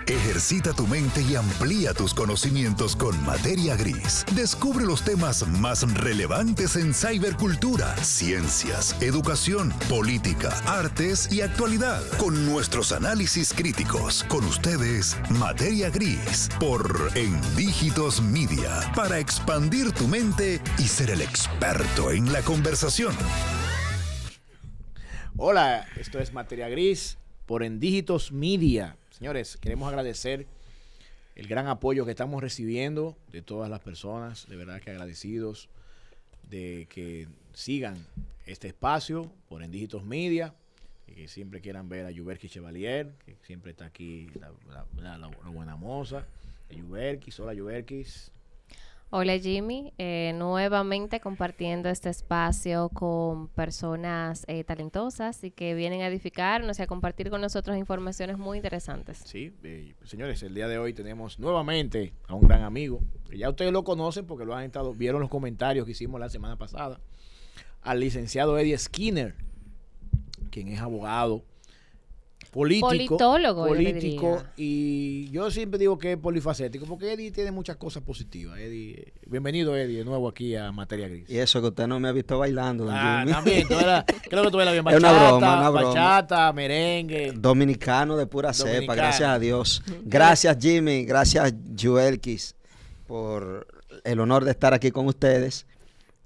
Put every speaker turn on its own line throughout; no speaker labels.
Ejercita tu mente y amplía tus conocimientos con Materia Gris. Descubre los temas más relevantes en cibercultura, ciencias, educación, política, artes y actualidad. Con nuestros análisis críticos. Con ustedes, Materia Gris, por En Dígitos Media. Para expandir tu mente y ser el experto en la conversación.
Hola, esto es Materia Gris por En Dígitos Media. Señores, queremos agradecer el gran apoyo que estamos recibiendo de todas las personas, de verdad que agradecidos de que sigan este espacio por En Dígitos Media, y que siempre quieran ver a Yuberki Chevalier, que siempre está aquí la buena moza de Yuberki. Hola Yuberki.
Hola Jimmy, nuevamente compartiendo este espacio con personas talentosas y que vienen a edificarnos y a compartir con nosotros informaciones muy interesantes.
Sí, señores, el día de hoy tenemos nuevamente a un gran amigo, que ya ustedes lo conocen porque lo han estado, vieron los comentarios que hicimos la semana pasada, al licenciado Eddie Skinner, quien es abogado,
politólogo,
político, y yo siempre digo que es polifacético porque Eddie tiene muchas cosas positivas. Eddie, bienvenido Eddie de nuevo aquí a Materia Gris.
Y eso que usted no me ha visto bailando, don Jimmy.
También, creo que tú eras bien
Es
bachata,
una broma.
Bachata, merengue.
Dominicano de pura cepa, gracias a Dios. Gracias Jimmy, gracias Yuelkis por el honor de estar aquí con ustedes.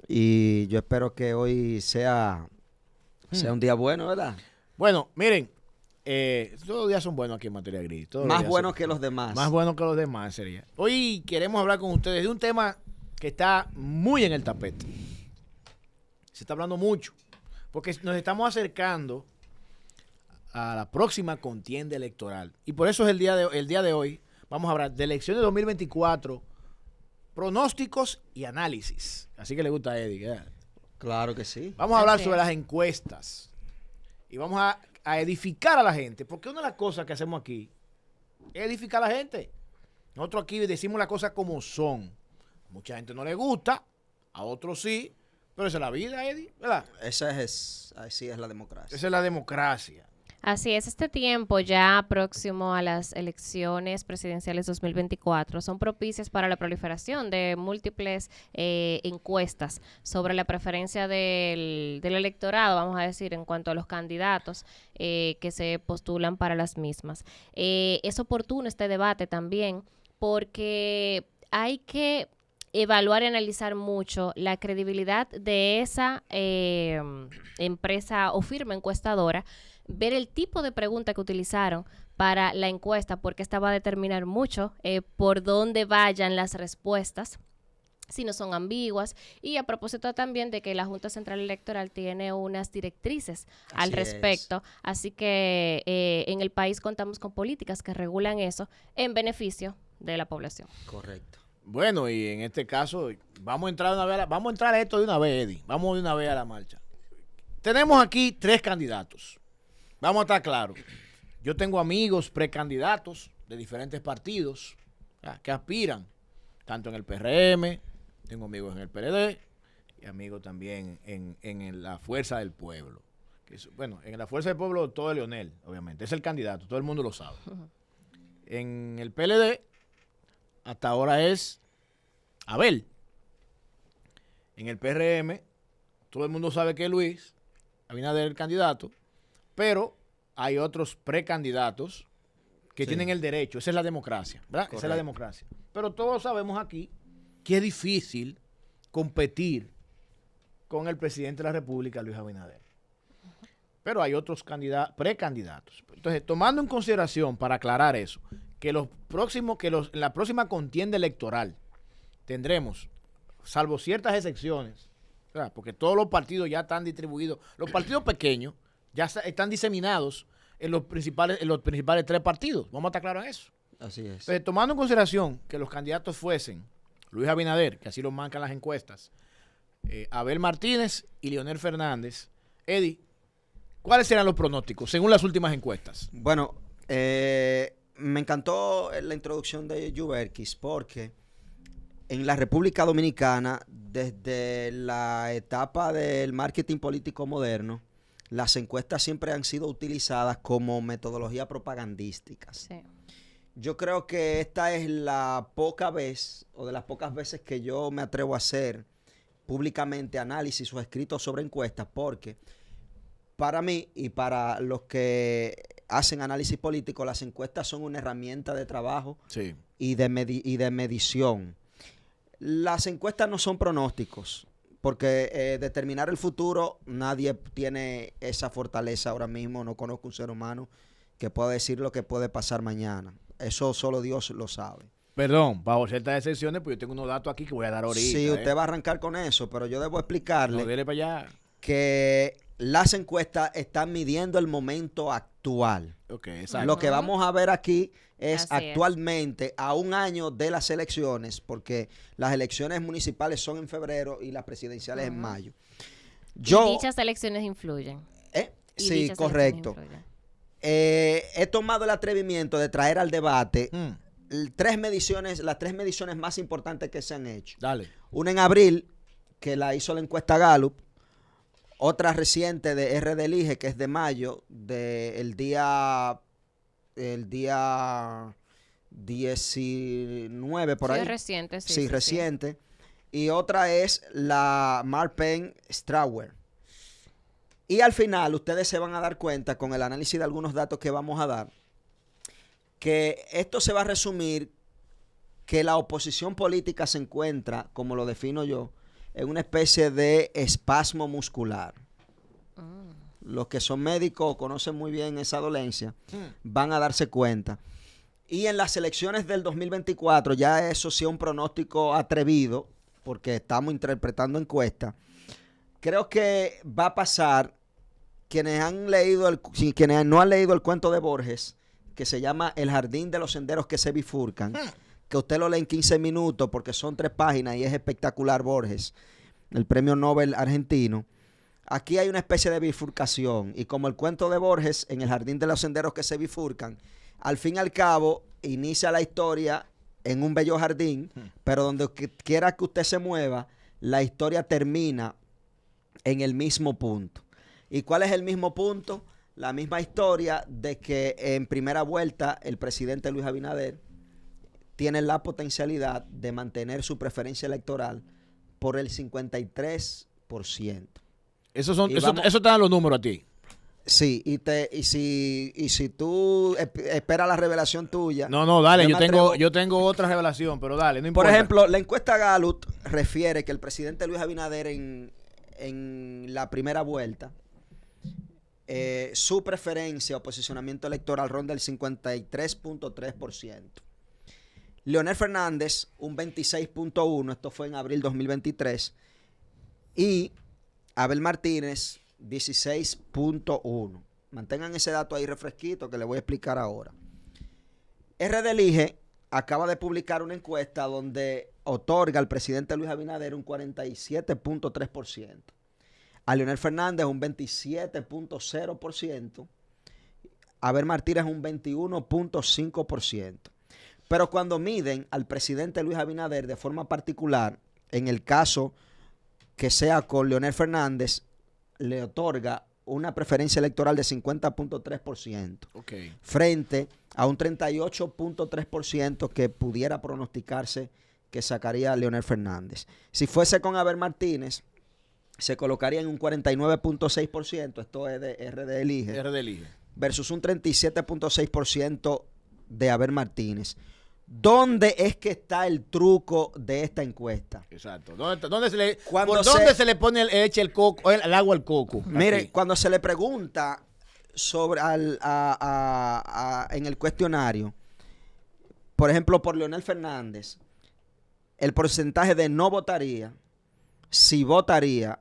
Y yo espero que hoy sea un día bueno, ¿verdad?
Bueno, miren. Todos los días son buenos aquí en Materia Gris.
Más buenos que los demás.
Más buenos que los demás sería. Hoy queremos hablar con ustedes de un tema que está muy en el tapete. Se está hablando mucho. Porque nos estamos acercando a la próxima contienda electoral. Y por eso es el día de hoy. Vamos a hablar de elecciones de 2024, pronósticos y análisis. Así que le gusta a Eddie, ¿verdad?
Claro que sí.
Vamos a hablar sobre las encuestas. Y vamos a edificar a la gente, porque una de las cosas que hacemos aquí es edificar a la gente. Nosotros aquí decimos las cosas como son. A mucha gente no le gusta, a otros sí, pero esa es la vida, Eddie, ¿verdad?
Así es la democracia.
Esa es la democracia.
Así es, este tiempo ya próximo a las elecciones presidenciales 2024 son propicias para la proliferación de múltiples encuestas sobre la preferencia del electorado, vamos a decir, en cuanto a los candidatos que se postulan para las mismas. Es oportuno este debate también porque hay que evaluar y analizar mucho la credibilidad de esa empresa o firma encuestadora, ver el tipo de pregunta que utilizaron para la encuesta, porque esta va a determinar mucho por dónde vayan las respuestas, si no son ambiguas, y a propósito también de que la Junta Central Electoral tiene unas directrices al respecto, así que en el país contamos con políticas que regulan eso en beneficio de la población.
Correcto.
Bueno, y en este caso, vamos a entrar a esto de una vez, Eddie. Vamos de una vez a la marcha. Tenemos aquí 3 candidatos. Vamos a estar claros. Yo tengo amigos precandidatos de diferentes partidos que aspiran, tanto en el PRM, tengo amigos en el PLD y amigos también en la Fuerza del Pueblo. Bueno, en la Fuerza del Pueblo todo es Leonel, obviamente. Es el candidato, todo el mundo lo sabe. En el PLD, hasta ahora es Abel. En el PRM, todo el mundo sabe que es Luis Abinader el candidato. Pero hay otros precandidatos que tienen el derecho. Esa es la democracia, ¿verdad? Correcto. Esa es la democracia. Pero todos sabemos aquí que es difícil competir con el presidente de la República, Luis Abinader. Pero hay otros precandidatos. Entonces, tomando en consideración, para aclarar eso, que en la próxima contienda electoral tendremos, salvo ciertas excepciones, ¿verdad? Porque todos los partidos ya están distribuidos, los partidos pequeños ya están diseminados en los principales 3 partidos. Vamos a estar claros en eso.
Así es.
Entonces, tomando en consideración que los candidatos fuesen Luis Abinader, que así lo marcan las encuestas, Abel Martínez y Leonel Fernández, Eddie, ¿cuáles serán los pronósticos según las últimas encuestas?
Bueno, me encantó la introducción de Yuberkis porque en la República Dominicana, desde la etapa del marketing político moderno, las encuestas siempre han sido utilizadas como metodología propagandísticas.
Sí.
Yo creo que esta es la poca vez, o de las pocas veces que yo me atrevo a hacer públicamente análisis o escritos sobre encuestas, porque para mí y para los que hacen análisis político, las encuestas son una herramienta de trabajo
Sí.
y de medición. Las encuestas no son pronósticos, porque determinar el futuro, nadie tiene esa fortaleza ahora mismo. No conozco un ser humano que pueda decir lo que puede pasar mañana. Eso solo Dios lo sabe.
Perdón, bajo ciertas excepciones, pues yo tengo unos datos aquí que voy a dar ahorita.
Sí, usted va a arrancar con eso, pero yo debo explicarle
No, dele para allá.
que las encuestas están midiendo el momento actual.
Ok, exacto.
Lo que vamos a ver aquí es
Así es.
actualmente, a un año de las elecciones, porque las elecciones municipales son en febrero y las presidenciales en mayo.
Y dichas elecciones influyen. Y
Sí,
dichas
correcto.
elecciones influyen.
He tomado el atrevimiento de traer al debate
Mm,
las tres mediciones más importantes que se han hecho.
dale.
Una en abril, que la hizo la encuesta Gallup. Otra reciente de RD Elige, que es de mayo, el día 19 por
Sí,
ahí.
es reciente, sí.
Sí, reciente. Y otra es la Marpen-Strauer. Y al final ustedes se van a dar cuenta con el análisis de algunos datos que vamos a dar, que esto se va a resumir que la oposición política se encuentra, como lo defino yo, en una especie de espasmo muscular. Los que son médicos o conocen muy bien esa dolencia van a darse cuenta. Y en las elecciones del 2024, ya eso sí es un pronóstico atrevido, porque estamos interpretando encuestas. Creo que va a pasar, quienes no han leído el cuento de Borges, que se llama El jardín de los senderos que se bifurcan, que usted lo lee en 15 minutos porque son 3 páginas y es espectacular. Borges, el premio Nobel argentino. Aquí hay una especie de bifurcación, y como el cuento de Borges, en El jardín de los senderos que se bifurcan, al fin y al cabo inicia la historia en un bello jardín, pero donde quiera que usted se mueva, la historia termina en el mismo punto. ¿Y cuál es el mismo punto? La misma historia de que en primera vuelta el presidente Luis Abinader tiene la potencialidad de mantener su preferencia electoral por el 53%.
Eso te
vamos-
dan los números a ti.
Sí, y si tú esperas la revelación tuya.
No, dale,
yo me atrevo-
yo tengo otra revelación, pero dale, no
Por
importa.
ejemplo, la encuesta Gallup refiere que el presidente Luis Abinader en la primera vuelta, su preferencia o posicionamiento electoral ronda el 53.3%. Leonel Fernández, un 26.1%, esto fue en abril 2023. Y Abel Martínez, 16.1%. Mantengan ese dato ahí refresquito que le voy a explicar ahora. RD Elige acaba de publicar una encuesta donde otorga al presidente Luis Abinader un 47.3%. A Leonel Fernández un 27.0%. A Abel Martínez un 21.5%. Pero cuando miden al presidente Luis Abinader de forma particular, en el caso que sea con Leonel Fernández, le otorga una preferencia electoral de 50.3%,
Okay.
frente a un 38.3% que pudiera pronosticarse que sacaría Leonel Fernández. Si fuese con Abel Martínez, se colocaría en un 49.6%, esto es de RD Elige,
RD Elige.
versus un 37.6% de Abel Martínez. ¿Dónde es que está el truco de esta encuesta?
Exacto. ¿Dónde se le,
Cuando
¿Por
se-
dónde se le pone el coco, el agua al coco?
Mire,
Aquí.
cuando se le pregunta sobre en el cuestionario, por ejemplo, por Leonel Fernández, el porcentaje de no votaría, si votaría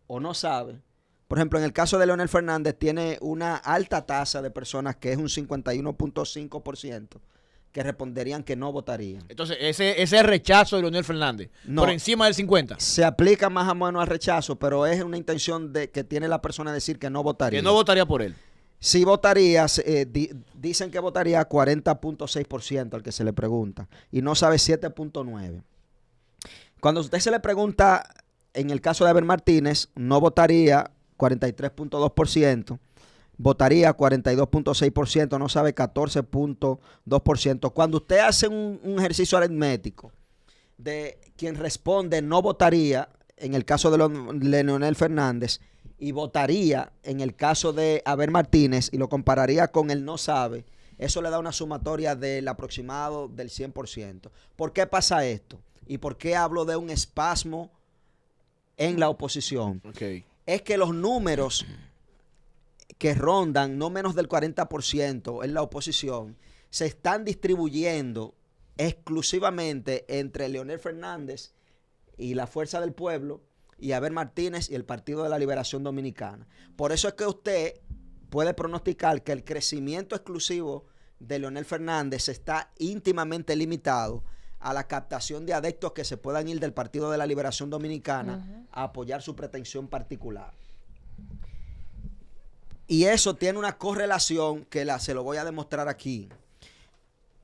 o no sabe. Por ejemplo, en el caso de Leonel Fernández tiene una alta tasa de personas que es un 51.5% que responderían que no votarían.
Entonces, ese rechazo de Leonel Fernández,
No.
por encima del 50.
Se aplica más o menos al rechazo, pero es una intención de que tiene la persona de decir que no votaría.
Que no votaría por él.
Si votaría, dicen que votaría 40.6% al que se le pregunta y no sabe 7.9%. Cuando usted se le pregunta, en el caso de Abel Martínez, no votaría 43.2%, votaría 42.6%, no sabe 14.2%. Cuando usted hace un ejercicio aritmético de quien responde no votaría, en el caso de Leonel Fernández, y votaría en el caso de Abel Martínez, y lo compararía con el no sabe, eso le da una sumatoria del aproximado del 100%. ¿Por qué pasa esto? ¿Y por qué hablo de un espasmo en la oposición?
Okay.
Es que los números que rondan no menos del 40% en la oposición se están distribuyendo exclusivamente entre Leonel Fernández y la Fuerza del Pueblo y Abel Martínez y el Partido de la Liberación Dominicana. Por eso es que usted puede pronosticar que el crecimiento exclusivo de Leonel Fernández está íntimamente limitado a la captación de adeptos que se puedan ir del Partido de la Liberación Dominicana a apoyar su pretensión particular. Y eso tiene una correlación que se lo voy a demostrar aquí.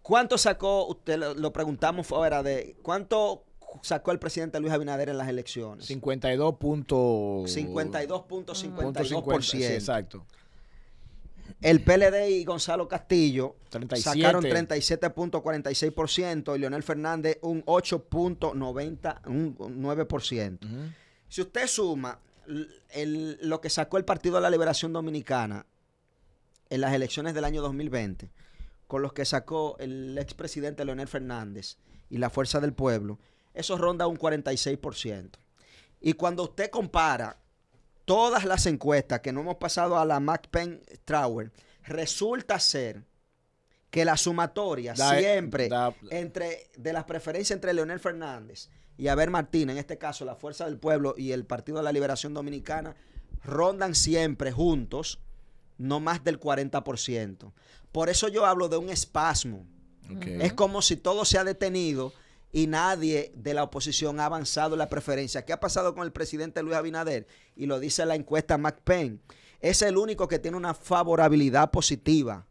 ¿Cuánto sacó, usted lo preguntamos fuera de, cuánto sacó el presidente Luis Abinader en las elecciones?
52.52%. Sí, exacto.
El PLD y Gonzalo Castillo
37.
sacaron 37.46% y Leonel Fernández un 8.9%. Si usted suma lo que sacó el Partido de la Liberación Dominicana en las elecciones del año 2020 con los que sacó el expresidente Leonel Fernández y la Fuerza del Pueblo, eso ronda un 46%. Y cuando usted compara todas las encuestas que no hemos pasado a la McPen-Trauer, resulta ser que la sumatoria de las preferencias entre Leonel Fernández y Abel Martínez, en este caso la Fuerza del Pueblo y el Partido de la Liberación Dominicana, rondan siempre juntos no más del 40%. Por eso yo hablo de un espasmo. Okay. Es como si todo se ha detenido y nadie de la oposición ha avanzado en la preferencia. ¿Qué ha pasado con el presidente Luis Abinader? Y lo dice la encuesta McPen. Es el único que tiene una favorabilidad positiva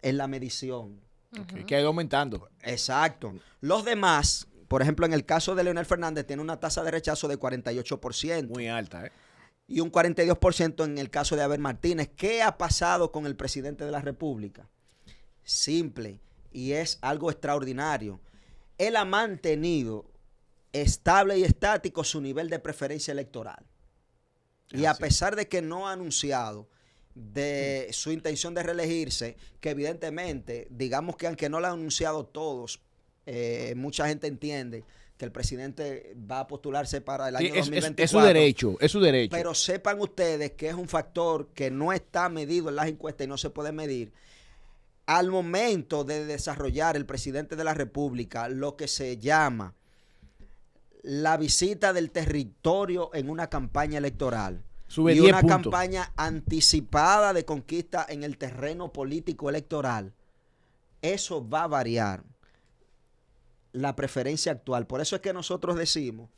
en la medición.
Okay. Que ha ido aumentando.
Exacto. Los demás, por ejemplo, en el caso de Leonel Fernández, tiene una tasa de rechazo de 48%.
Muy alta, ¿eh?
Y un 42% en el caso de Abel Martínez. ¿Qué ha pasado con el presidente de la República? Simple, y es algo extraordinario. Él ha mantenido estable y estático su nivel de preferencia electoral. Y a pesar de que no ha anunciado de su intención de reelegirse, que evidentemente, digamos que aunque no lo han anunciado todos, mucha gente entiende que el presidente va a postularse para el año 2024.
Es su derecho, es su derecho.
Pero sepan ustedes que es un factor que no está medido en las encuestas y no se puede medir. Al momento de desarrollar el presidente de la República lo que se llama la visita del territorio en una campaña electoral y una campaña anticipada de conquista en el terreno político electoral, eso va a variar la preferencia actual. Por eso es que nosotros decimos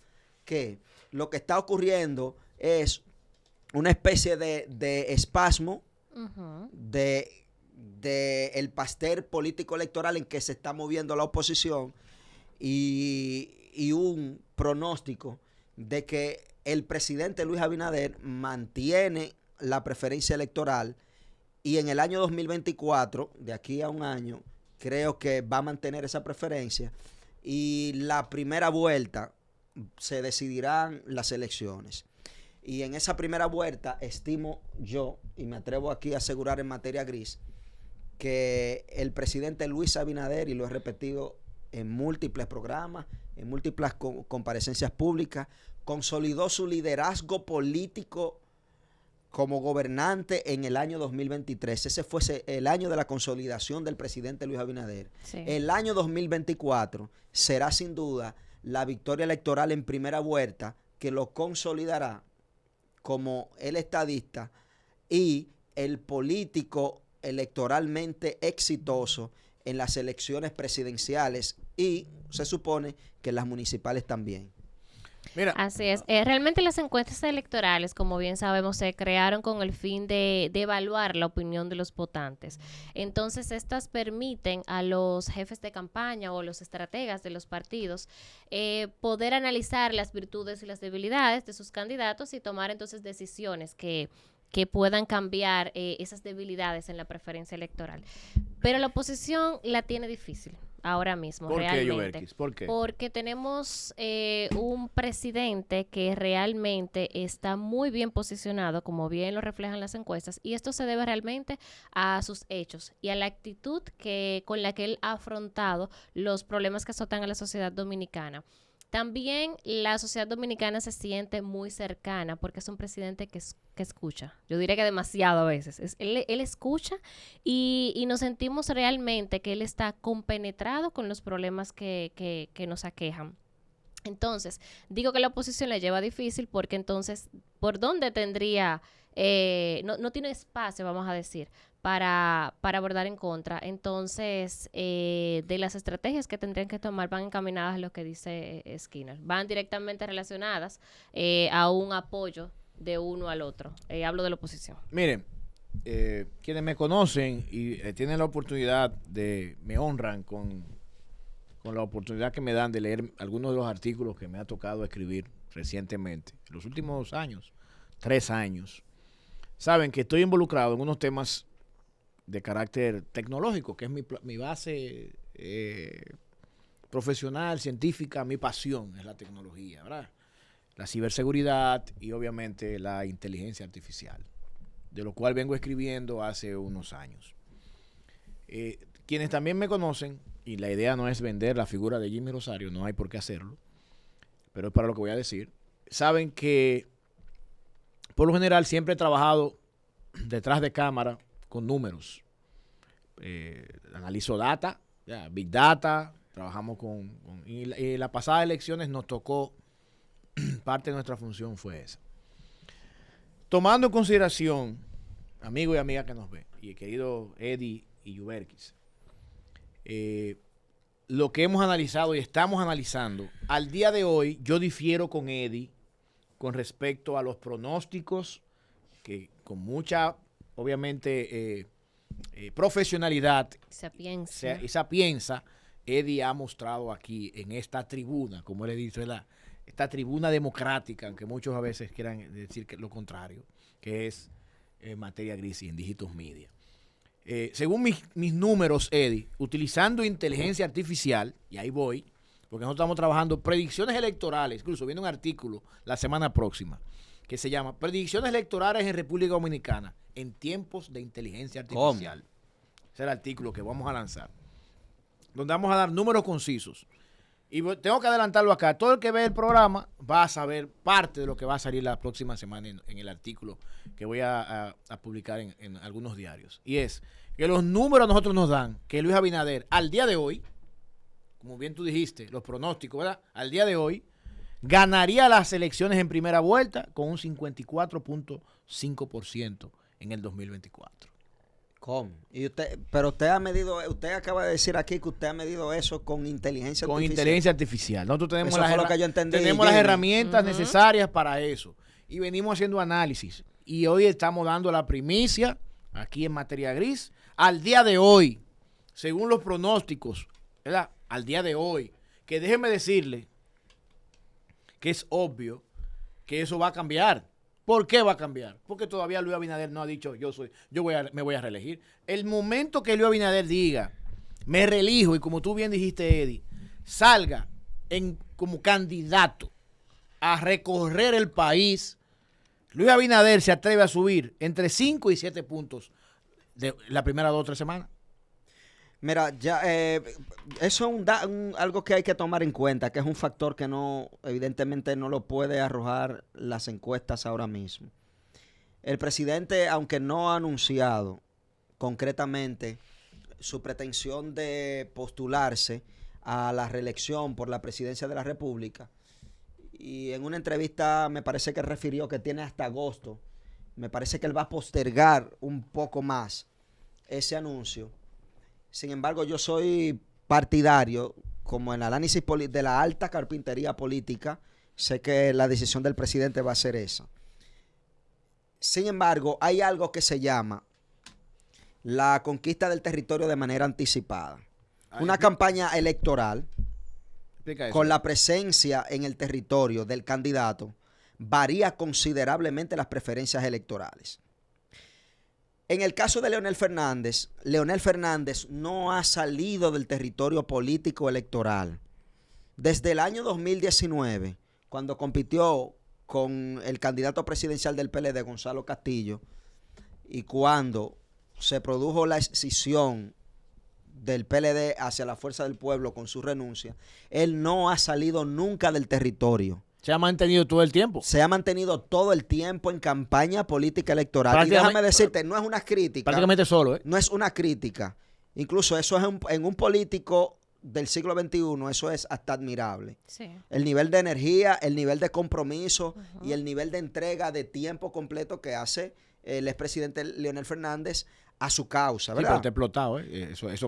que lo que está ocurriendo es una especie de espasmo de el pastel político electoral en que se está moviendo la oposición y un pronóstico de que el presidente Luis Abinader mantiene la preferencia electoral y en el año 2024, de aquí a un año, creo que va a mantener esa preferencia y la primera vuelta se decidirán las elecciones. Y en esa primera vuelta estimo yo, y me atrevo aquí a asegurar en materia gris, que el presidente Luis Abinader, y lo he repetido en múltiples programas, en múltiples comparecencias públicas, consolidó su liderazgo político como gobernante en el año 2023. Ese fue el año de la consolidación del presidente Luis Abinader. Sí. El año 2024 será sin duda la victoria electoral en primera vuelta que lo consolidará como el estadista y el político electoralmente exitoso en las elecciones presidenciales y se supone que en las municipales también.
Mira. Así es. Realmente las encuestas electorales, como bien sabemos, se crearon con el fin de evaluar la opinión de los votantes. Entonces, estas permiten a los jefes de campaña o los estrategas de los partidos poder analizar las virtudes y las debilidades de sus candidatos y tomar entonces decisiones que que puedan cambiar esas debilidades en la preferencia electoral. Pero la oposición la tiene difícil ahora mismo,
¿Por
realmente.
qué, Yoberkis? ¿Por qué?
Porque tenemos un presidente que realmente está muy bien posicionado, como bien lo reflejan las encuestas, y esto se debe realmente a sus hechos y a la actitud con la que él ha afrontado los problemas que azotan a la sociedad dominicana. También la sociedad dominicana se siente muy cercana porque es un presidente que escucha. Yo diría que demasiado a veces. Él escucha y nos sentimos realmente que él está compenetrado con los problemas que nos aquejan. Entonces, digo que la oposición le lleva difícil porque entonces, ¿por dónde tendría? No tiene espacio, vamos a decir, para abordar en contra. Entonces, de las estrategias que tendrían que tomar van encaminadas a lo que dice Skinner. Van directamente relacionadas a un apoyo de uno al otro. Hablo de la oposición.
Miren, quienes me conocen y tienen la oportunidad me honran con la oportunidad que me dan de leer algunos de los artículos que me ha tocado escribir recientemente, en los últimos años, 3 años, saben que estoy involucrado en unos temas de carácter tecnológico, que es mi base profesional, científica, mi pasión es la tecnología, ¿verdad? La ciberseguridad y obviamente la inteligencia artificial, de lo cual vengo escribiendo hace unos años. Quienes también me conocen, y la idea no es vender la figura de Jimmy Rosario, no hay por qué hacerlo, pero es para lo que voy a decir, saben que por lo general siempre he trabajado detrás de cámara con números. Analizo data, big data, trabajamos y las pasadas elecciones nos tocó, parte de nuestra función fue esa. Tomando en consideración, amigo y amiga que nos ve, y el querido Eddie y Yoberkis, lo que hemos analizado y estamos analizando, al día de hoy yo difiero con Eddie con respecto a los pronósticos que con mucha, obviamente, profesionalidad y sapienza, Eddie ha mostrado aquí en esta tribuna, como él ha dicho, esta tribuna democrática, aunque muchos a veces quieran decir que lo contrario, que es Materia Gris y en Digitos Media. Según mis números, Eddie, utilizando inteligencia artificial, y ahí voy, porque nosotros estamos trabajando predicciones electorales, incluso viene un artículo la semana próxima, que se llama Predicciones electorales en República Dominicana en tiempos de inteligencia artificial. ¿Cómo? Ese es el artículo que vamos a lanzar, donde vamos a dar números concisos. Y tengo que adelantarlo acá. Todo el que ve el programa va a saber parte de lo que va a salir la próxima semana en el artículo que voy a publicar en algunos diarios. Y es que los números a nosotros nos dan que Luis Abinader, al día de hoy, como bien tú dijiste, los pronósticos, ¿verdad? Al día de hoy, ganaría las elecciones en primera vuelta con un 54.5% en el 2024.
¿Cómo? Pero usted ha medido, usted acaba de decir aquí que usted ha medido eso con inteligencia artificial.
Con inteligencia artificial. Nosotros tenemos
tenemos
las herramientas necesarias para eso. Y venimos haciendo análisis. Y hoy estamos dando la primicia, aquí en Materia Gris, al día de hoy, según los pronósticos, ¿verdad? Al día de hoy, que déjeme decirle que es obvio que eso va a cambiar. ¿Por qué va a cambiar? Porque todavía Luis Abinader no ha dicho me voy a reelegir. El momento que Luis Abinader diga me reelijo y como tú bien dijiste, Eddie, salga como candidato a recorrer el país, Luis Abinader se atreve a subir entre 5 y 7 puntos de la primera 2 o 3 semanas.
Mira, ya eso es algo que hay que tomar en cuenta, que es un factor que evidentemente no lo puede arrojar las encuestas ahora mismo. El presidente, aunque no ha anunciado concretamente su pretensión de postularse a la reelección por la presidencia de la República, y en una entrevista me parece que refirió que tiene hasta agosto, me parece que él va a postergar un poco más ese anuncio. Sin embargo, yo soy partidario, como en el análisis de la alta carpintería política, sé que la decisión del presidente va a ser esa. Sin embargo, hay algo que se llama la conquista del territorio de manera anticipada. Una campaña electoral con la presencia en el territorio del candidato varía considerablemente las preferencias electorales. En el caso de Leonel Fernández no ha salido del territorio político electoral. Desde el año 2019, cuando compitió con el candidato presidencial del PLD, Gonzalo Castillo, y cuando se produjo la escisión del PLD hacia la Fuerza del Pueblo con su renuncia, él no ha salido nunca del territorio.
Se ha mantenido todo el tiempo.
Se ha mantenido todo el tiempo en campaña política electoral. Y déjame decirte, no es una crítica.
Prácticamente solo, ¿eh?
No es una crítica. Incluso eso es en un político del siglo XXI, eso es hasta admirable.
Sí.
El nivel de energía, el nivel de compromiso y el nivel de entrega de tiempo completo que hace el expresidente Leonel Fernández a su causa, ¿verdad?
Sí, pero está explotado, ¿eh? Eso es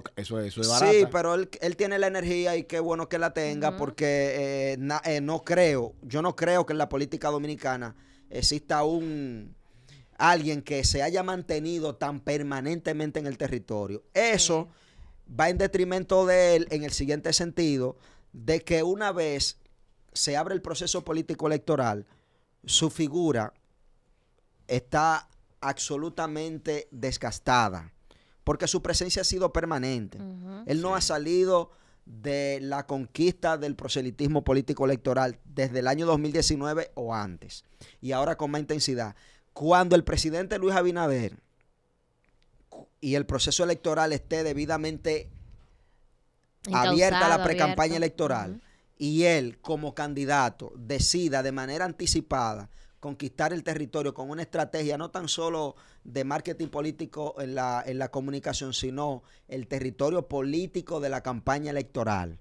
barato.
Sí, pero él tiene la energía y qué bueno que la tenga porque yo no creo que en la política dominicana exista alguien que se haya mantenido tan permanentemente en el territorio. Eso va en detrimento de él en el siguiente sentido, de que una vez se abre el proceso político electoral, su figura está absolutamente desgastada, porque su presencia ha sido permanente. Él no ha salido de la conquista del proselitismo político electoral desde el año 2019 o antes, y ahora con más intensidad. Cuando el presidente Luis Abinader y el proceso electoral esté debidamente abierta a la precampaña electoral y él como candidato decida de manera anticipada conquistar el territorio con una estrategia no tan solo de marketing político en la comunicación, sino el territorio político de la campaña electoral.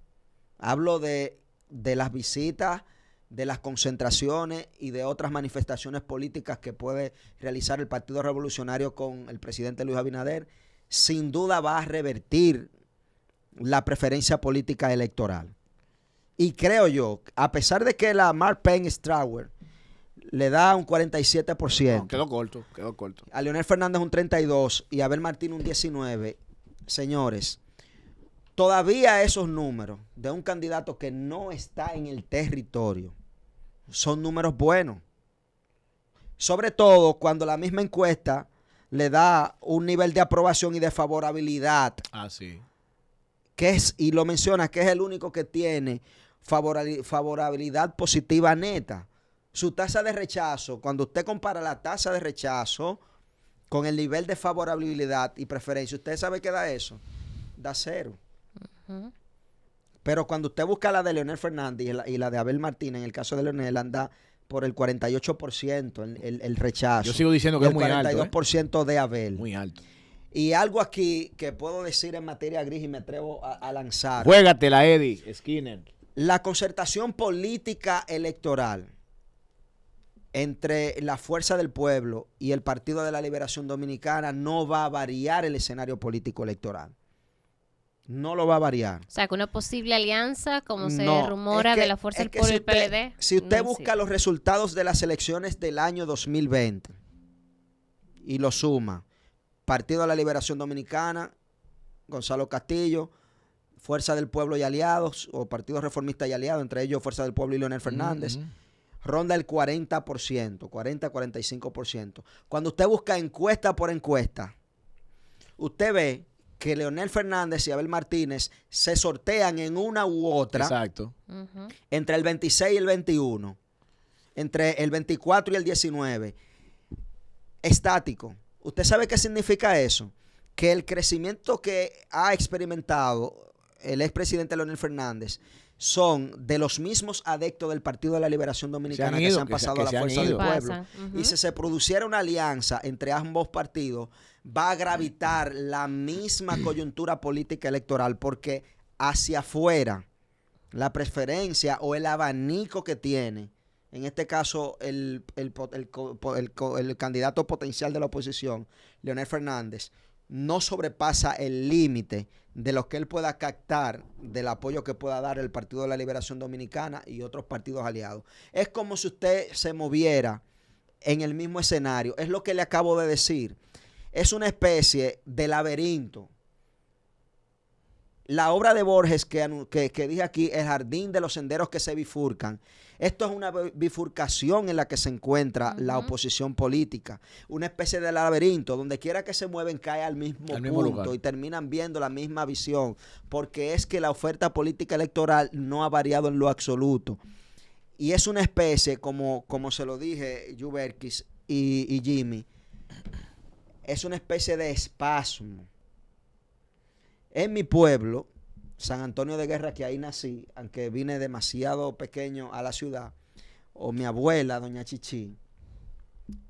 Hablo de las visitas, de las concentraciones y de otras manifestaciones políticas que puede realizar el Partido Revolucionario con el presidente Luis Abinader. Sin duda va a revertir la preferencia política electoral. Y creo yo, a pesar de que la Mark Penn Strauer le da un 47%.
No, quedó corto.
A Leonel Fernández un 32% y a Abel Martín un 19%. Señores, todavía esos números de un candidato que no está en el territorio son números buenos. Sobre todo cuando la misma encuesta le da un nivel de aprobación y de favorabilidad.
Ah, sí.
Y lo menciona, que es el único que tiene favorabilidad positiva neta. Su tasa de rechazo, cuando usted compara la tasa de rechazo con el nivel de favorabilidad y preferencia, ¿usted sabe qué da eso? Da 0. Pero cuando usted busca la de Leonel Fernández y la de Abel Martínez, en el caso de Leonel, anda por el 48% el rechazo.
Yo sigo diciendo que es muy alto.
El 42% de Abel.
Muy alto.
Y algo aquí que puedo decir en materia gris y me atrevo a lanzar.
Juégatela, Eddie Skinner.
La concertación política electoral entre la Fuerza del Pueblo y el Partido de la Liberación Dominicana no va a variar el escenario político electoral. No lo va a variar.
O sea, que una posible alianza, como se rumora, de la Fuerza del Pueblo y el PLD.
Si usted busca los resultados de las elecciones del año 2020 y lo suma, Partido de la Liberación Dominicana, Gonzalo Castillo, Fuerza del Pueblo y aliados, o Partido Reformista y aliados, entre ellos Fuerza del Pueblo y Leonel Fernández, ronda el 40%, 40-45%. Cuando usted busca encuesta por encuesta, usted ve que Leonel Fernández y Abel Martínez se sortean en una u otra.
Exacto.
Entre el 26 y el 21, entre el 24 y el 19, estático. ¿Usted sabe qué significa eso? Que el crecimiento que ha experimentado el expresidente Leonel Fernández son de los mismos adeptos del Partido de la Liberación Dominicana que se han pasado a la Fuerza del Pueblo. Y si se produciera una alianza entre ambos partidos, va a gravitar la misma coyuntura política electoral, porque hacia afuera la preferencia o el abanico que tiene, en este caso el candidato potencial de la oposición, Leonel Fernández, no sobrepasa el límite de lo que él pueda captar del apoyo que pueda dar el Partido de la Liberación Dominicana y otros partidos aliados. Es como si usted se moviera en el mismo escenario. Es lo que le acabo de decir. Es una especie de laberinto la obra de Borges que dije aquí, El jardín de los senderos que se bifurcan, esto es una bifurcación en la que se encuentra la oposición política, una especie de laberinto, donde quiera que se mueven cae al mismo punto
lugar.
y terminan viendo la misma visión, porque es que la oferta política electoral no ha variado en lo absoluto. Y es una especie, como se lo dije, Yuberkis y Jimmy, es una especie de espasmo. En mi pueblo, San Antonio de Guerra, que ahí nací, aunque vine demasiado pequeño a la ciudad, o mi abuela, doña Chichi,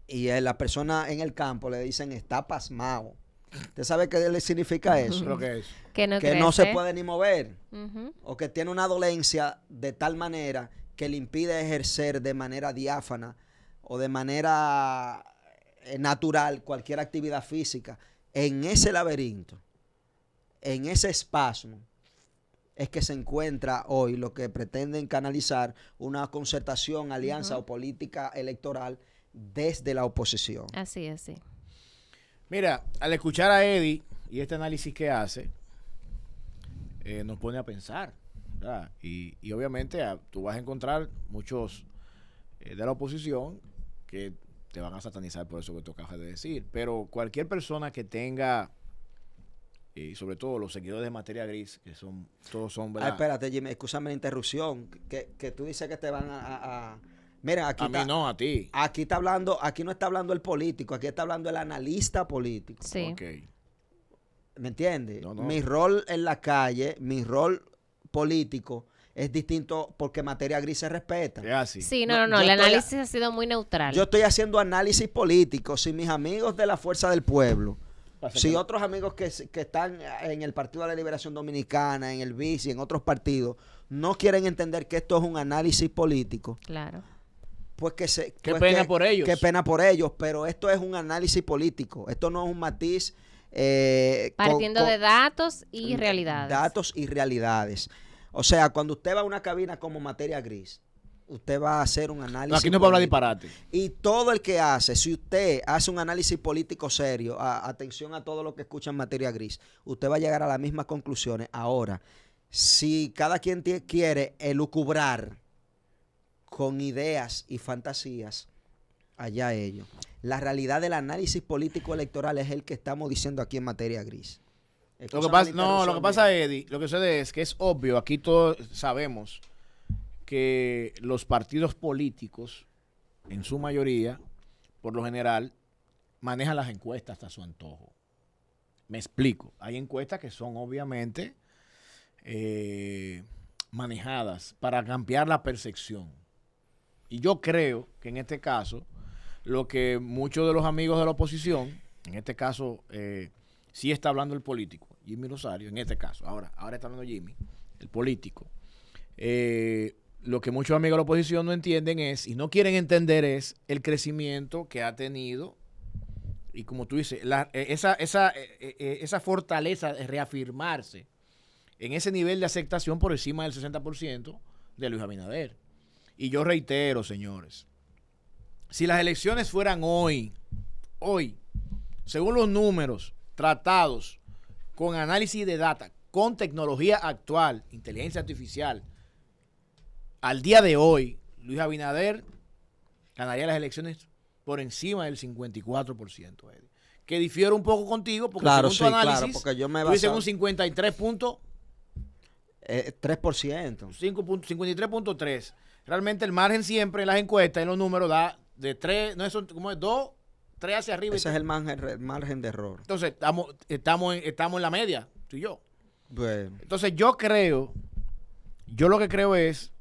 y la persona en el campo le dicen está pasmado. ¿Usted sabe qué le significa eso?
¿Lo que es?
Que no,
Que no se
crece.
puede ni mover,
Ujú.
o que tiene una dolencia de tal manera que le impide ejercer de manera diáfana o de manera natural cualquier actividad física. En ese laberinto, en ese espasmo, es que se encuentra hoy lo que pretenden canalizar una concertación, alianza o política electoral desde la oposición.
Así es, sí.
Mira, al escuchar a Eddie y este análisis que hace, nos pone a pensar, ¿verdad? Y obviamente tú vas a encontrar muchos de la oposición que te van a satanizar por eso que tú acabas de decir. Pero cualquier persona que tenga, y sobre todo los seguidores de Materia Gris, que son todos son, ¿verdad?
Espérate, Jimmy, escúchame la interrupción. Que tú dices que te van a... Mira, aquí
A mí no, a ti.
Aquí está hablando, aquí no está hablando el político, aquí está hablando el analista político.
Sí.
Ok.
¿Me entiendes?
No.
Mi rol en la calle, mi rol político es distinto porque Materia Gris se respeta.
Es así.
Sí,
No,
no.
yo
El
estoy
análisis ha sido muy neutral.
Yo estoy haciendo análisis político. Si mis amigos de la Fuerza del Pueblo,
Pasa
si
que-
otros amigos que están en el Partido de la Liberación Dominicana, en el BICI, en otros partidos, no quieren entender que esto es un análisis político,
Claro.
pues
Qué pena por ellos.
Qué pena por ellos, pero esto es un análisis político. Esto no es un matiz.
Partiendo de datos y realidades.
Datos y realidades. O sea, cuando usted va a una cabina como Materia Gris, usted va a hacer un análisis.
No, aquí no puedo hablar
político.
disparate.
Y todo el que hace, si usted hace un análisis político serio, atención a todo lo que escucha en Materia Gris, usted va a llegar a las mismas conclusiones. Ahora, si cada quien quiere elucubrar con ideas y fantasías, allá ellos. La realidad del análisis político electoral es el que estamos diciendo aquí en Materia Gris.
Lo que pasa, Eddie, lo que sucede es que es obvio, aquí todos sabemos que los partidos políticos, en su mayoría, por lo general, manejan las encuestas a su antojo. Me explico. Hay encuestas que son obviamente manejadas para cambiar la percepción. Y yo creo que en este caso, lo que muchos de los amigos de la oposición, en este caso, sí está hablando el político, Jimmy Rosario, en este caso, ahora está hablando Jimmy, el político. Lo que muchos amigos de la oposición no entienden es, y no quieren entender es, el crecimiento que ha tenido, y como tú dices, esa fortaleza de reafirmarse en ese nivel de aceptación por encima del 60% de Luis Abinader. Y yo reitero, señores, si las elecciones fueran hoy, según los números tratados, con análisis de data, con tecnología actual, inteligencia artificial, al día de hoy, Luis Abinader ganaría las elecciones por encima del 54%, Eddie. Que difiere un poco contigo, porque
claro,
según tu análisis,
claro, porque yo me
tú dices
baso
un 53.5,
3%.
53.3. Realmente el margen siempre en las encuestas, en los números, da de 3, no es, como es 2, 3 hacia arriba.
Ese es el margen de error.
Entonces, estamos en la media, tú y yo.
Bueno,
Entonces, yo lo que creo es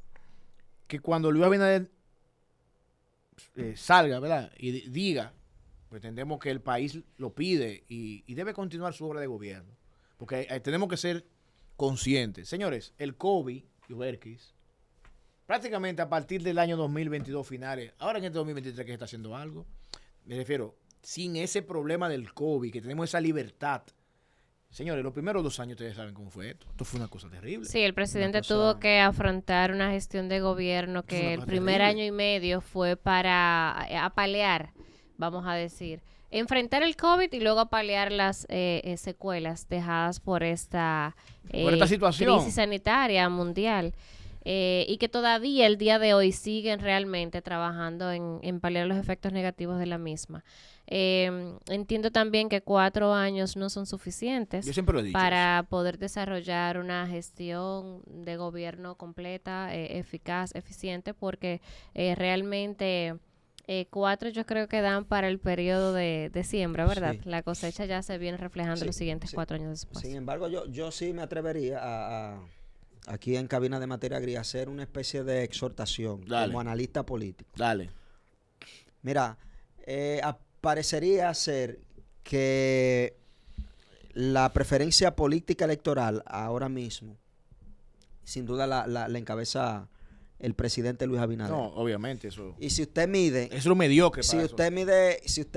que cuando Luis Abinader salga, ¿verdad? Y diga, pretendemos que el país lo pide y debe continuar su obra de gobierno. Porque tenemos que ser conscientes. Señores, el COVID, Yuberkis, prácticamente a partir del año 2022 finales, ahora en este 2023 que se está haciendo algo, me refiero, sin ese problema del COVID, que tenemos esa libertad. Señores, los primeros 2 años ustedes saben cómo fue esto. Esto fue una cosa terrible.
Sí, el presidente
cosa-
tuvo que afrontar una gestión de gobierno
Es una
que el
cosa
primer
terrible.
año y medio fue para apalear, vamos a decir, enfrentar el COVID y luego paliar las secuelas dejadas por esta
situación.
crisis sanitaria mundial. Y que todavía el día de hoy siguen realmente trabajando en paliar los efectos negativos de la misma. Entiendo también que 4 años no son suficientes
Yo siempre lo he dicho
para poder desarrollar una gestión de gobierno completa, eficaz, eficiente, porque realmente 4 yo creo que dan para el periodo de siembra, ¿verdad?
Sí.
La cosecha ya se viene reflejando
Sí,
los siguientes
sí.
4 años después.
Sin embargo, yo sí me atrevería aquí en Cabina de Materia Gris a hacer una especie de exhortación
Dale.
como analista político.
Dale.
Mira, parecería ser que la preferencia política electoral ahora mismo, sin duda la encabeza el presidente Luis Abinader.
No, obviamente eso.
Y si usted mide,
Es lo mediocre
si
para
usted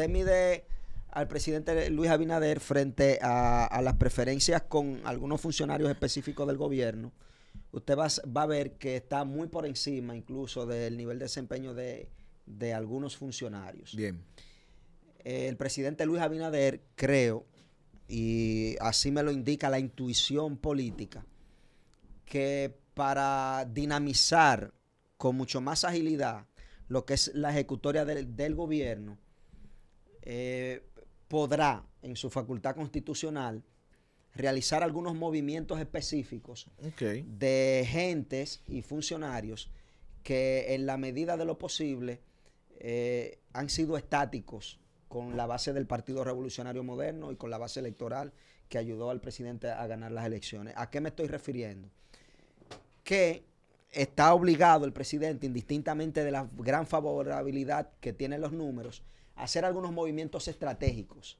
mide al presidente Luis Abinader frente a las preferencias con algunos funcionarios específicos del gobierno, usted va a ver que está muy por encima incluso del nivel de desempeño de algunos funcionarios.
Bien.
El presidente Luis Abinader, creo, y así me lo indica la intuición política, que para dinamizar con mucho más agilidad lo que es la ejecutoria del gobierno, podrá, en su facultad constitucional, realizar algunos movimientos específicos de gentes y funcionarios que en la medida de lo posible han sido estáticos con la base del Partido Revolucionario Moderno y con la base electoral que ayudó al presidente a ganar las elecciones. ¿A qué me estoy refiriendo? Que está obligado el presidente, indistintamente de la gran favorabilidad que tienen los números, a hacer algunos movimientos estratégicos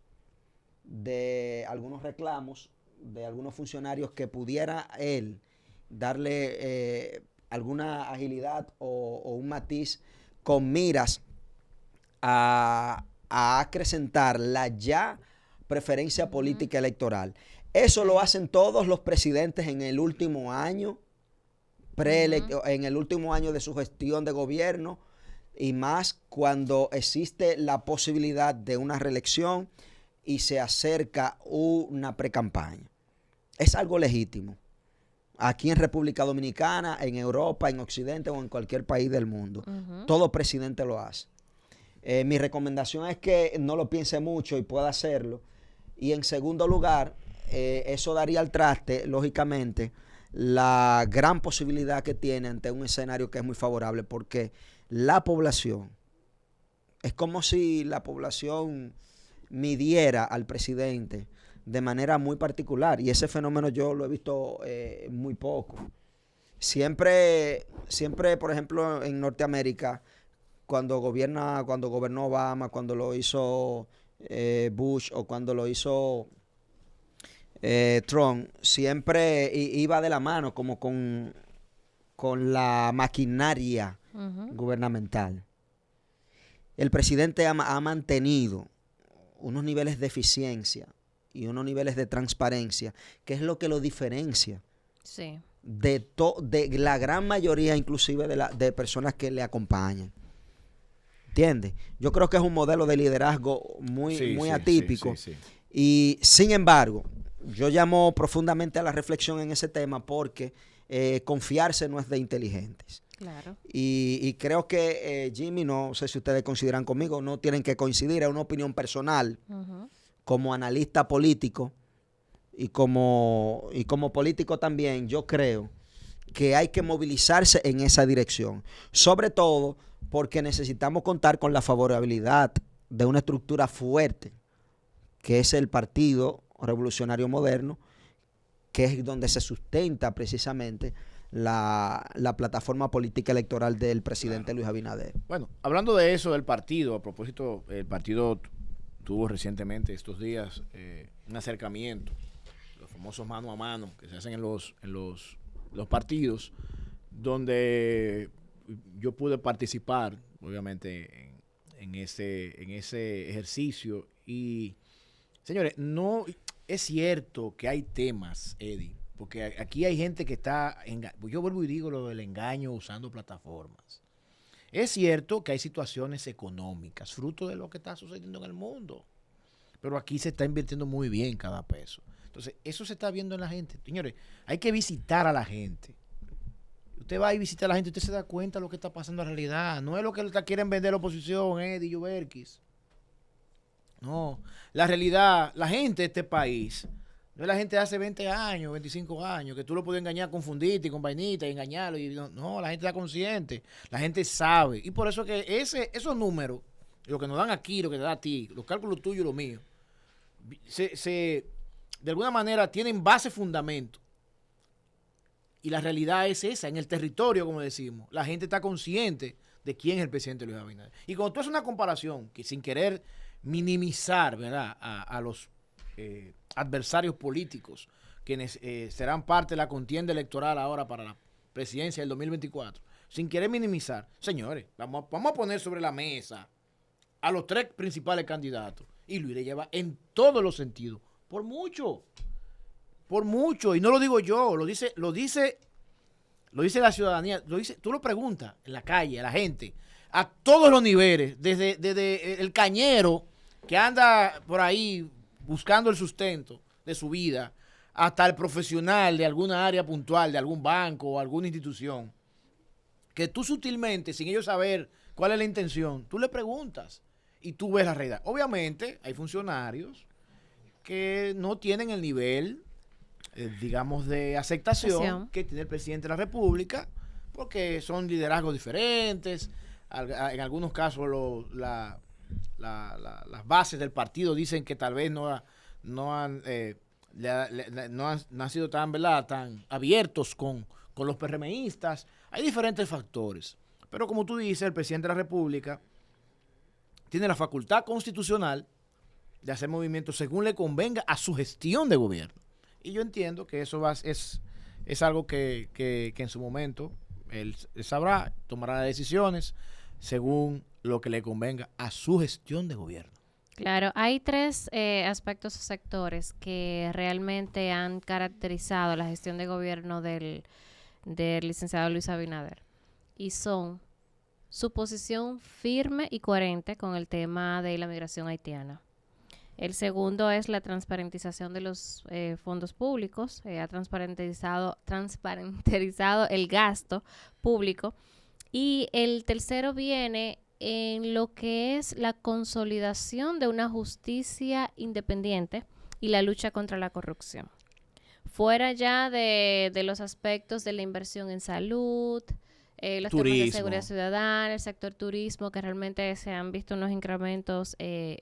de algunos reclamos de algunos funcionarios que pudiera él darle alguna agilidad o un matiz con miras a acrecentar la ya preferencia política electoral. Eso lo hacen todos los presidentes en el último año, en el último año de su gestión de gobierno, y más cuando existe la posibilidad de una reelección y se acerca una precampaña. Es algo legítimo. Aquí en República Dominicana, en Europa, en Occidente o en cualquier país del mundo. Todo presidente lo hace. Mi recomendación es que no lo piense mucho y pueda hacerlo. Y en segundo lugar, eso daría al traste, lógicamente, la gran posibilidad que tiene ante un escenario que es muy favorable, porque la población, es como si la población midiera al presidente de manera muy particular, y ese fenómeno yo lo he visto muy poco. Siempre, por ejemplo, en Norteamérica, cuando gobernó Obama, cuando lo hizo Bush o cuando lo hizo Trump, siempre iba de la mano como con la maquinaria gubernamental. El presidente ha mantenido unos niveles de eficiencia y unos niveles de transparencia, que es lo que lo diferencia de la gran mayoría, inclusive de personas que le acompañan. ¿Entiendes? Yo creo que es un modelo de liderazgo muy atípico. Sí. Y sin embargo, yo llamo profundamente a la reflexión en ese tema, porque confiarse no es de inteligentes.
Claro.
Y creo que Jimmy, no sé si ustedes consideran conmigo, no tienen que coincidir, es una opinión personal. Como analista político y como político también, yo creo que hay que movilizarse en esa dirección. Sobre todo porque necesitamos contar con la favorabilidad de una estructura fuerte, que es el Partido Revolucionario Moderno, que es donde se sustenta precisamente la plataforma política electoral del presidente Luis Abinader.
Bueno, hablando de eso, del partido, a propósito, el partido tuvo recientemente, estos días, un acercamiento, los famosos mano a mano que se hacen en los partidos, donde yo pude participar, obviamente, en ese ejercicio. Y, señores, no es cierto que hay temas, Eddie, porque aquí hay gente que está, yo vuelvo y digo lo del engaño usando plataformas. Es cierto que hay situaciones económicas, fruto de lo que está sucediendo en el mundo. Pero aquí se está invirtiendo muy bien cada peso. Entonces, eso se está viendo en la gente. Señores, hay que visitar a la gente. Usted va y visita a la gente, usted se da cuenta de lo que está pasando en realidad. No es lo que quieren vender la oposición, Eddie Yuberquis. No, la realidad, la gente de este país, no es la gente de hace 20 años, 25 años, que tú lo puedes engañar, confundirte con vainita y engañarlo. No, la gente está consciente, la gente sabe. Y por eso que esos números, lo que nos dan aquí, lo que te da a ti, los cálculos tuyos y los míos, de alguna manera tienen base, fundamento. Y la realidad es esa, en el territorio, como decimos, la gente está consciente de quién es el presidente Luis Abinader. Y cuando tú haces una comparación, que sin querer minimizar, ¿verdad?, a los adversarios políticos, quienes serán parte de la contienda electoral ahora para la presidencia del 2024, sin querer minimizar, señores, vamos a poner sobre la mesa a los 3 principales candidatos, y Luis le lleva en todos los sentidos, por mucho, y no lo digo yo, lo dice la ciudadanía, tú lo preguntas en la calle, a la gente, a todos los niveles, desde el cañero que anda por ahí buscando el sustento de su vida, hasta el profesional de alguna área puntual, de algún banco o alguna institución, que tú sutilmente, sin ellos saber cuál es la intención, tú le preguntas y tú ves la realidad. Obviamente hay funcionarios que no tienen el nivel, digamos, de aceptación que tiene el presidente de la República, porque son liderazgos diferentes. En algunos casos las bases del partido dicen que tal vez no han sido tan, ¿verdad?, tan abiertos con los PRMistas. Hay diferentes factores. Pero como tú dices, el presidente de la República tiene la facultad constitucional de hacer movimientos según le convenga a su gestión de gobierno. Y yo entiendo que eso es algo que en su momento él sabrá, tomará las decisiones según lo que le convenga a su gestión de gobierno.
Claro, hay 3 aspectos o sectores que realmente han caracterizado la gestión de gobierno del licenciado Luis Abinader, y son su posición firme y coherente con el tema de la migración haitiana. El segundo es la transparentización de los fondos públicos. Ha transparentizado el gasto público. Y el tercero viene en lo que es la consolidación de una justicia independiente y la lucha contra la corrupción. Fuera ya de los aspectos de la inversión en salud, los temas de seguridad ciudadana, el sector turismo, que realmente se han visto unos incrementos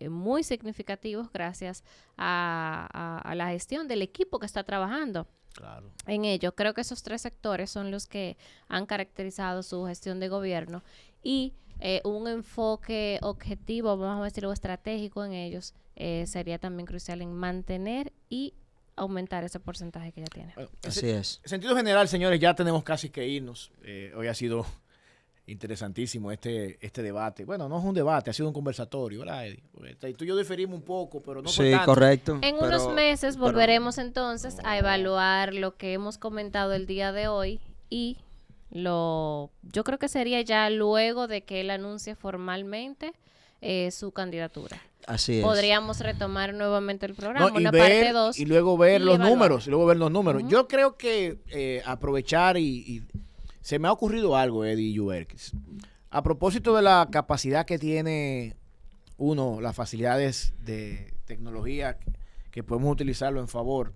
muy significativos gracias a la gestión del equipo que está trabajando en ello. Creo que esos 3 sectores son los que han caracterizado su gestión de gobierno, y un enfoque objetivo, vamos a decirlo, estratégico en ellos sería también crucial en mantener y aumentar ese porcentaje que ya tiene.
Así es.
En sentido general, señores, ya tenemos casi que irnos. Hoy ha sido interesantísimo este debate. Bueno, no es un debate, ha sido un conversatorio, ¿verdad, Eddie? Porque tú y yo diferimos un poco, pero no fue tanto.
Sí, correcto.
En unos meses volveremos entonces a evaluar lo que hemos comentado el día de hoy, y yo creo que sería ya luego de que él anuncie formalmente su candidatura.
Así es.
Podríamos retomar nuevamente el programa, una parte 2.
Y luego ver los números.
Uh-huh.
Yo creo que aprovechar y se me ha ocurrido algo, Eddie Yuberquis. A propósito de la capacidad que tiene las facilidades de tecnología que podemos utilizarlo en favor,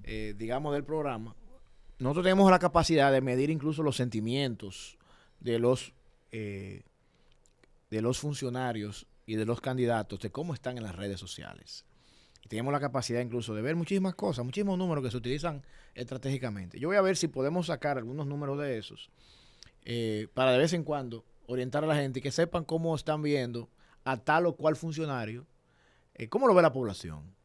digamos, del programa. Nosotros tenemos la capacidad de medir incluso los sentimientos de los funcionarios y de los candidatos, de cómo están en las redes sociales. Y tenemos la capacidad incluso de ver muchísimas cosas, muchísimos números que se utilizan estratégicamente. Yo voy a ver si podemos sacar algunos números de esos para de vez en cuando orientar a la gente y que sepan cómo están viendo a tal o cual funcionario, cómo lo ve la población.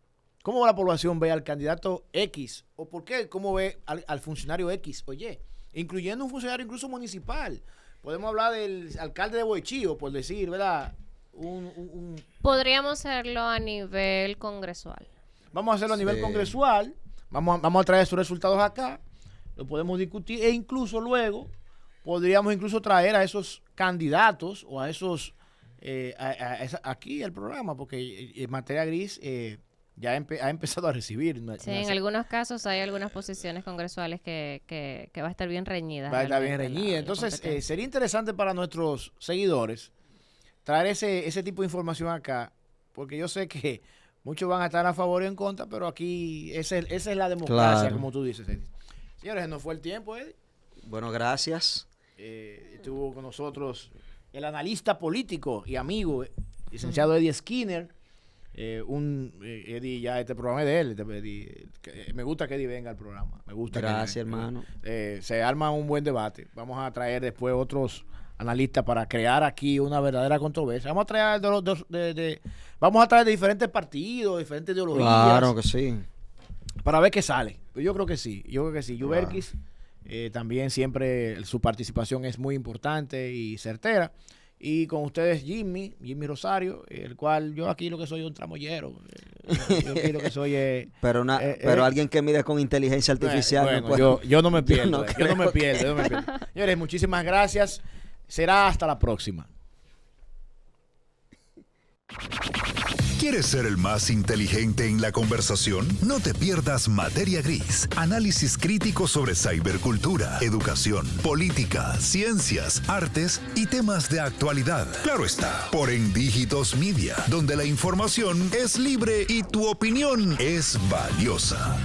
¿Cómo la población ve al candidato X? ¿O por qué? ¿Cómo ve al funcionario X? Oye, incluyendo un funcionario incluso municipal. Podemos hablar del alcalde de Boichío, por decir, ¿verdad?
Podríamos hacerlo a nivel congresual.
Vamos a hacerlo a nivel congresual. Vamos a traer sus resultados acá. Lo podemos discutir. E incluso luego podríamos traer a esos candidatos o a esos aquí el programa, porque en materia gris ya ha empezado a recibir.
Sí, en algunos casos hay algunas posiciones congresuales que va a estar bien reñida.
Va a estar bien reñida. Entonces, sería interesante para nuestros seguidores traer ese tipo de información acá, porque yo sé que muchos van a estar a favor y en contra, pero aquí esa es la democracia, claro, como tú dices, Eddie. Señores, no fue el tiempo, Eddie.
Bueno, gracias.
Estuvo con nosotros el analista político y amigo, licenciado Eddie Skinner. Eddie, ya este programa es de él. Eddie, me gusta que Eddie venga al programa. Me gusta.
Gracias, hermano.
Se arma un buen debate. Vamos a traer después otros analistas para crear aquí una verdadera controversia. Vamos a traer vamos a traer de diferentes partidos, diferentes ideologías.
Claro que sí.
Para ver qué sale. Yo creo que sí. Yuberkis, también siempre su participación es muy importante y certera. Y con ustedes Jimmy Rosario, el cual yo aquí lo que soy es un tramoyero. Yo aquí lo que soy
pero alguien que mide con inteligencia artificial.
Bueno, no puede, yo no me pierdo. Yo no me pierdo. Señores, muchísimas gracias. Será hasta la próxima.
¿Quieres ser el más inteligente en la conversación? No te pierdas Materia Gris, análisis crítico sobre cibercultura, educación, política, ciencias, artes y temas de actualidad. Claro está, por En Dígitos Media, donde la información es libre y tu opinión es valiosa.